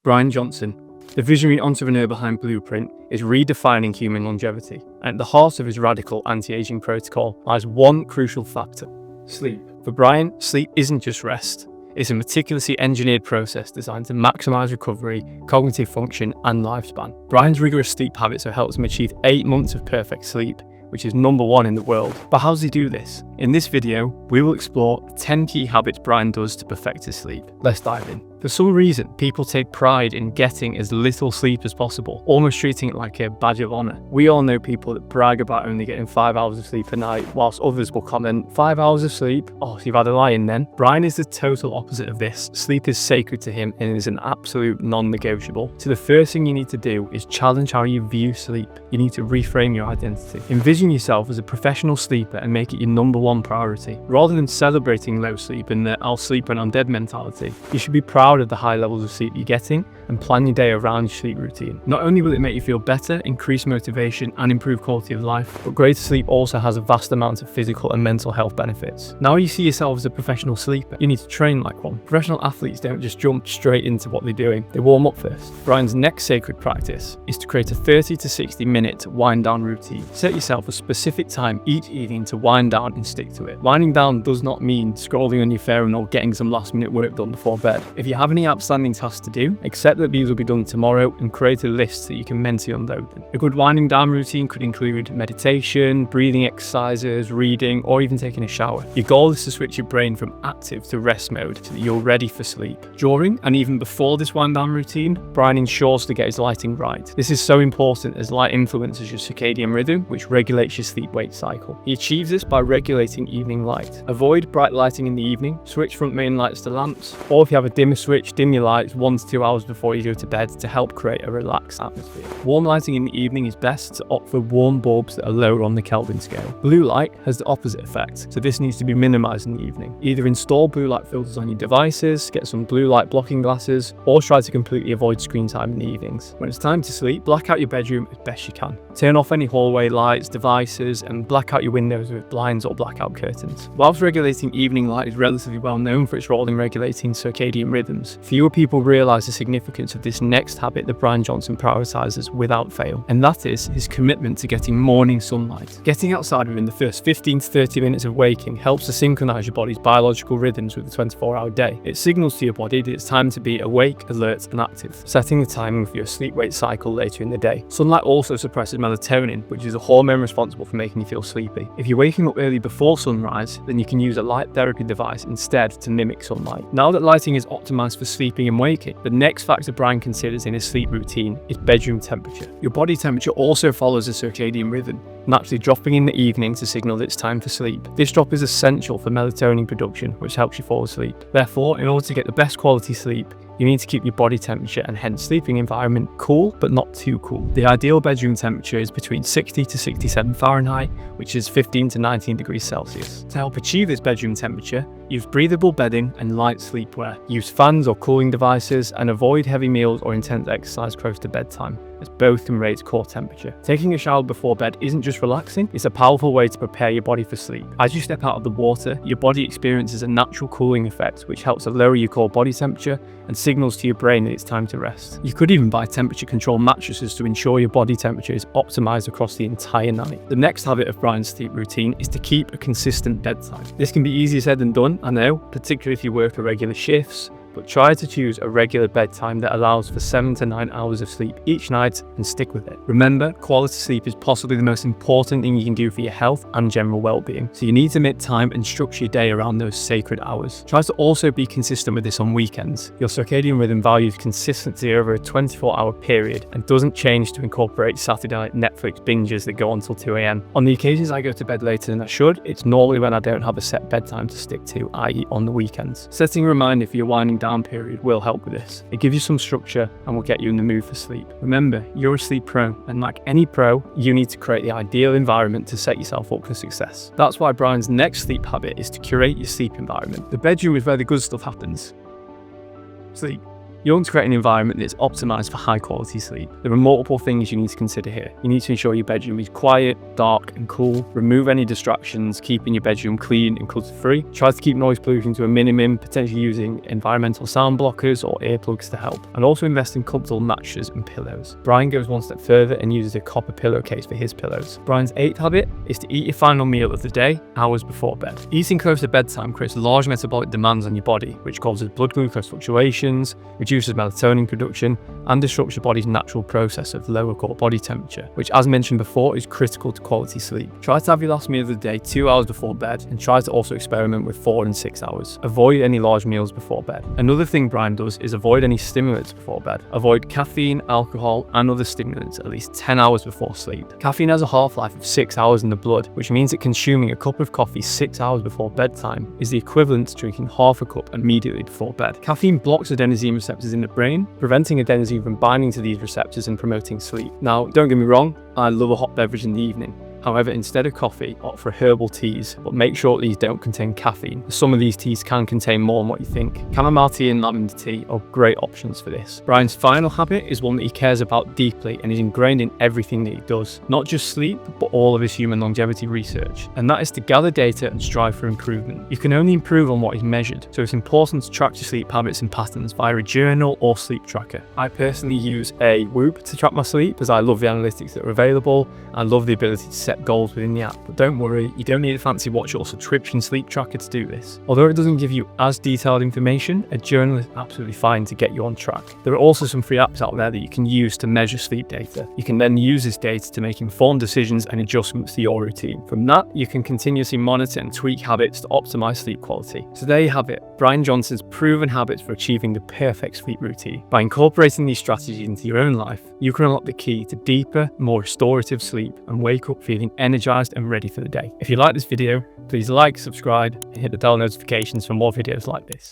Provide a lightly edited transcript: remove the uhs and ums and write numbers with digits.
Bryan Johnson, the visionary entrepreneur behind Blueprint, is redefining human longevity. And at the heart of his radical anti-aging protocol lies one crucial factor: sleep. For Bryan, sleep isn't just rest. It's a meticulously engineered process designed to maximize recovery, cognitive function, and lifespan. Bryan's rigorous sleep habits have helped him achieve 8 months of perfect sleep, which is #1 in the world. But how does he do this? In this video, we will explore 10 key habits Bryan does to perfect his sleep. Let's dive in. For some reason, people take pride in getting as little sleep as possible, almost treating it like a badge of honor. We all know people that brag about only getting 5 hours of sleep a night, whilst others will comment, 5 hours of sleep? Oh, so you've had a lie-in then? Bryan is the total opposite of this. Sleep is sacred to him and is an absolute non-negotiable. So the first thing you need to do is challenge how you view sleep. You need to reframe your identity. Envision yourself as a professional sleeper and make it your #1 priority. Rather than celebrating low sleep and the "I'll sleep when I'm dead" mentality, you should be proud of the high levels of sleep you're getting and plan your day around your sleep routine. Not only will it make you feel better, increase motivation, and improve quality of life, but greater sleep also has a vast amount of physical and mental health benefits. Now you see yourself as a professional sleeper, you need to train like one. Professional athletes don't just jump straight into what they're doing, they warm up first. Bryan's next sacred practice is to create a 30 to 60 minute wind down routine. Set yourself a specific time each evening to wind down and stick to it. Winding down does not mean scrolling on your phone or getting some last minute work done before bed. If you have any outstanding tasks to do, accept that these will be done tomorrow and create a list so you can mentally unload them. A good winding down routine could include meditation, breathing exercises, reading, or even taking a shower. Your goal is to switch your brain from active to rest mode so that you're ready for sleep. During and even before this wind down routine, Bryan ensures to get his lighting right. This is so important as light influences your circadian rhythm, which regulates your sleep-wake cycle. He achieves this by regulating evening light. Avoid bright lighting in the evening, switch front main lights to lamps, or if you have a dimmer switch, dim your lights 1 to 2 hours before you go to bed to help create a relaxed atmosphere. Warm lighting in the evening is best to opt for warm bulbs that are lower on the Kelvin scale. Blue light has the opposite effect, so this needs to be minimized in the evening. Either install blue light filters on your devices, get some blue light blocking glasses, or try to completely avoid screen time in the evenings. When it's time to sleep, black out your bedroom as best you can. Turn off any hallway lights, devices, and black out your windows with blinds or blackout curtains. Whilst regulating evening light is relatively well known for its role in regulating circadian rhythms, fewer people realize the significance of this next habit that Bryan Johnson prioritizes without fail, and that is his commitment to getting morning sunlight. Getting outside within the first 15 to 30 minutes of waking helps to synchronize your body's biological rhythms with the 24-hour day. It signals to your body that it's time to be awake, alert, and active, setting the timing for your sleep-wake cycle later in the day. Sunlight also suppresses melatonin, which is a hormone responsible for making you feel sleepy. If you're waking up early before sunrise, then you can use a light therapy device instead to mimic sunlight. Now that lighting is optimized for sleeping and waking, the next factor Bryan considers in his sleep routine is bedroom temperature. Your body temperature also follows a circadian rhythm, naturally dropping in the evening to signal that it's time for sleep. This drop is essential for melatonin production, which helps you fall asleep. Therefore, in order to get the best quality sleep, you need to keep your body temperature and hence sleeping environment cool, but not too cool. The ideal bedroom temperature is between 60 to 67 Fahrenheit, which is 15 to 19 degrees Celsius. To help achieve this bedroom temperature, use breathable bedding and light sleepwear. Use fans or cooling devices and avoid heavy meals or intense exercise close to bedtime, as both can raise core temperature. Taking a shower before bed isn't just relaxing, it's a powerful way to prepare your body for sleep. As you step out of the water, your body experiences a natural cooling effect, which helps to lower your core body temperature and signals to your brain that it's time to rest. You could even buy temperature control mattresses to ensure your body temperature is optimized across the entire night. The next habit of Bryan's sleep routine is to keep a consistent bedtime. This can be easier said than done, I know, particularly if you work irregular shifts, but try to choose a regular bedtime that allows for 7 to 9 hours of sleep each night and stick with it. Remember, quality sleep is possibly the most important thing you can do for your health and general well-being, so you need to make time and structure your day around those sacred hours. Try to also be consistent with this on weekends. Your circadian rhythm values consistency over a 24-hour period and doesn't change to incorporate Saturday night Netflix binges that go on till 2 a.m. On the occasions I go to bed later than I should, it's normally when I don't have a set bedtime to stick to, i.e. on the weekends. Setting a reminder for your winding down period will help with this. It gives you some structure and will get you in the mood for sleep. Remember, you're a sleep pro, and like any pro, you need to create the ideal environment to set yourself up for success. That's why Bryan's next sleep habit is to curate your sleep environment. The bedroom is where the good stuff happens. Sleep. You want to create an environment that's optimized for high quality sleep. There are multiple things you need to consider here. You need to ensure your bedroom is quiet, dark and cool. Remove any distractions, keeping your bedroom clean and clutter-free. Try to keep noise pollution to a minimum, potentially using environmental sound blockers or earplugs to help. And also invest in comfortable mattresses and pillows. Bryan goes one step further and uses a copper pillowcase for his pillows. Bryan's 8th habit is to eat your final meal of the day hours before bed. Eating close to bedtime creates large metabolic demands on your body, which causes blood glucose fluctuations, reduces melatonin production, and disrupts your body's natural process of lower core body temperature, which, as mentioned before, is critical to quality sleep. Try to have your last meal of the day 2 hours before bed, and try to also experiment with 4 and 6 hours. Avoid any large meals before bed. Another thing Bryan does is avoid any stimulants before bed. Avoid caffeine, alcohol, and other stimulants at least 10 hours before sleep. Caffeine has a half-life of 6 hours in the blood, which means that consuming a cup of coffee 6 hours before bedtime is the equivalent to drinking half a cup immediately before bed. Caffeine blocks adenosine receptors in the brain, preventing adenosine from binding to these receptors and promoting sleep. Now, don't get me wrong, I love a hot beverage in the evening. However, instead of coffee, opt for herbal teas, but make sure these don't contain caffeine. Some of these teas can contain more than what you think. Chamomile tea and lavender tea are great options for this. Bryan's final habit is one that he cares about deeply and is ingrained in everything that he does, not just sleep, but all of his human longevity research. And that is to gather data and strive for improvement. You can only improve on what is measured, so it's important to track your sleep habits and patterns via a journal or sleep tracker. I personally use a Whoop to track my sleep as I love the analytics that are available and love the ability to set goals within the app. But don't worry, you don't need a fancy watch or subscription sleep tracker to do this. Although it doesn't give you as detailed information, a journal is absolutely fine to get you on track. There are also some free apps out there that you can use to measure sleep data. You can then use this data to make informed decisions and adjustments to your routine. From that, you can continuously monitor and tweak habits to optimize sleep quality. So there you have it, Bryan Johnson's proven habits for achieving the perfect sleep routine. By incorporating these strategies into your own life, you can unlock the key to deeper, more restorative sleep and wake up feeling energized and ready for the day. If you like this video, please like, subscribe, and hit the bell notifications for more videos like this.